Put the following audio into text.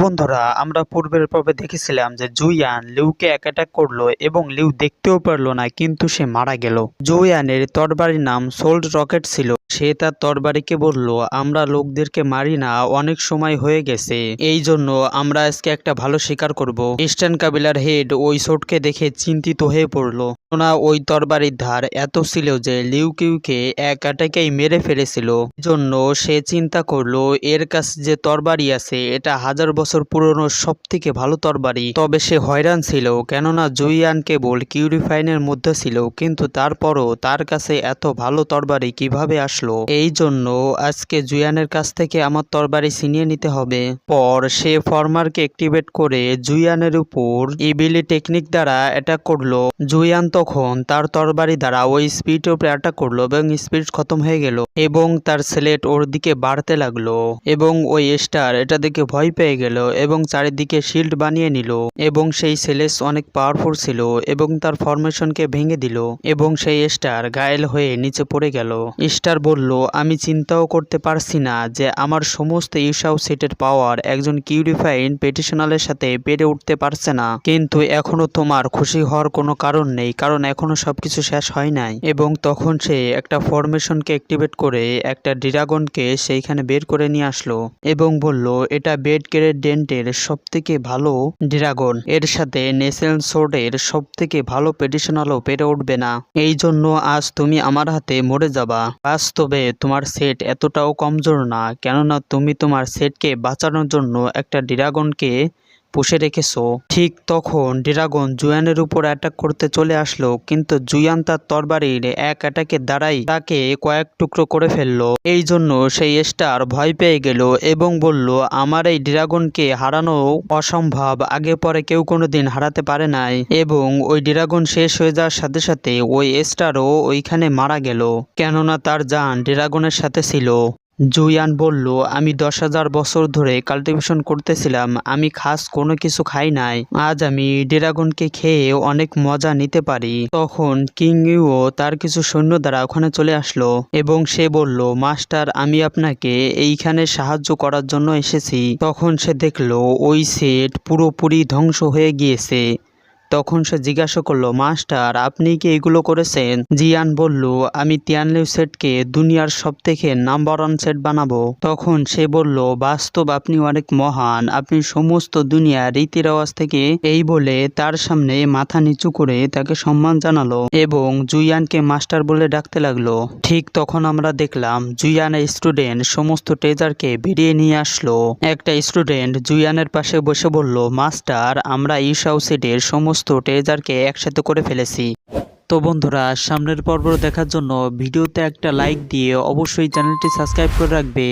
বন্ধুরা আমরা পূর্বের পর্বে দেখেছিলাম যে জুয়ান লিউকে অ্যাটাক করলো এবং লিউ দেখতেও পারলো না, কিন্তু সে মারা গেল। জুয়ানের তরবারির নাম সোল্ড রকেট ছিল। সে তার তরবারিকে বলল, আমরা লোকদেরকে মারি না, অনেক সময় হয়ে গেছে, এই জন্য আমরা আজকে একটা ভালো শিকার করব। ইস্টার্ন কাবিলার হেড ওই সোটকে দেখে চিন্তিত হয়ে পড়লো। না, ওই তরবারির ধার এত ছিল যে লিউ কিউকে এক অ্যাটাকেই মেরে ফেলেছিল। জন্য সে চিন্তা করলো এর কাছে যে তরবারি আছে এটা 1000 বছর পুরনো সব থেকে ভালো তরবারি। তবে সে হয়রান ছিল, কেননা জুইয়ান কেবল কিউরিফাইনের মধ্যে ছিল, কিন্তু তারপরও তার কাছে এত ভালো তরবারি কিভাবে আসলো। এই জন্য আজকে জুইয়ানের কাছ থেকে আমার তরবারি ছিনিয়ে নিতে হবে। পর সে ফর্মারকে অ্যাক্টিভেট করে জুইয়ানের উপর ইবিলি টেকনিক দ্বারা অ্যাটাক করলো। জুইয়ান তখন তার তরবারি দ্বারা ওই স্পিড উপরে অ্যাটাক করলো এবং স্পিড খতম হয়ে গেল এবং তার স্লেট ওর দিকে বাড়তে লাগলো এবং ওই স্টার এটা দেখে ভয় পেয়ে গেল এবং চারিদিকে শিল্ড বানিয়ে নিল এবং সেই সেলেস অনেক পাওয়ারফুল ছিল এবং তার ফরমেশনকে ভেঙে দিল এবং সেই স্টার ঘায়েল হয়ে নিচে পড়ে গেল। স্টার বলল, আমি চিন্তাও করতে পারছি না যে আমার সমস্ত ইউসাও সেটের পাওয়ার একজন কিউরিফাইন পেটিশনালের সাথে পেরে উঠতে পারছে না, কিন্তু এখনো তোমার খুশি হওয়ার কোনো কারণ নেই, কারণ এখনো সবকিছু শেষ হয় নাই। এবং তখন সে একটা ফরমেশনকে অ্যাক্টিভেট করে একটা ড্রাগনকে সেইখানে বের করে নিয়ে আসলো এবং বলল, এটা বেড গ্রেড ডেন্টের সব থেকে ভালো ড্রাগন, এর সাথে নেসেল সোর্ডের সব থেকে ভালো পেডিশনালও পেরে উঠবে না, এই জন্য আজ তুমি আমার হাতে মরে যাবা। বাস্তবে তোমার সেট এতটাও কমজোর না, কেননা তুমি তোমার সেটকে বাঁচানোর জন্য একটা ড্রাগনকে পুষে রেখেছো। ঠিক তখন ড্রাগন জুয়ানের উপর অ্যাটাক করতে চলে আসলো, কিন্তু জুয়ান তার তরবারির এক অ্যাটাকের দ্বারাই তাকে কয়েক টুকরো করে ফেললো। এই জন্য সেই স্টার ভয় পেয়ে গেল এবং বলল, আমার এই ড্রাগনকে হারানো অসম্ভব, আগে পরে কেউ কোনোদিন হারাতে পারে নাই। এবং ওই ড্রাগন শেষ হয়ে যাওয়ার সাথে সাথে ওই স্টারও ওইখানে মারা গেল, কেননা তার জান ড্রাগনের সাথে ছিল। জুয়ান বলল, আমি 10,000 বছর ধরে কাল্টিভেশন করতেছিলাম, আমি খাস কোনো কিছু খাই নাই, আজ আমি ড্রাগনকে খেয়ে অনেক মজা নিতে পারি। তখন কিং ইউও তার কিছু সৈন্য দ্বারা ওখানে চলে আসলো এবং সে বলল, মাস্টার, আমি আপনাকে এইখানে সাহায্য করার জন্য এসেছি। তখন সে দেখলো ওই সেট পুরোপুরি ধ্বংস হয়ে গিয়েছে। তখন সে জিজ্ঞাসা করলো, মাস্টার, আপনি কি এগুলো করেছেন? জিয়ান বলল, আমি তিয়ানলিউ সেটকে দুনিয়ার সব থেকে নাম্বার 1 সেট বানাবো। তখন সে বলল, বাস্তব আপনি অনেক মহান, আপনি সমস্ত দুনিয়ার রীতি রেওয়াজ থেকে, এই বলে তার সামনে মাথা নিচু করে তাকে সম্মান জানালো এবং জুইয়ানকে মাস্টার বলে ডাকতে লাগলো। ঠিক তখন আমরা দেখলাম জুইয়ানের স্টুডেন্ট সমস্ত ট্রেজারকে বেরিয়ে নিয়ে আসলো। একটা স্টুডেন্ট জুইয়ানের পাশে বসে বলল, মাস্টার, আমরা ইউসাও সেটের সমস্ত ট্রেজারকে একসাথে করে ফেলেছি। তো বন্ধুরা, সামনের পর্ব দেখার জন্য ভিডিওতে একটা লাইক দিয়ে অবশ্যই চ্যানেলটি সাবস্ক্রাইব করে রাখবে।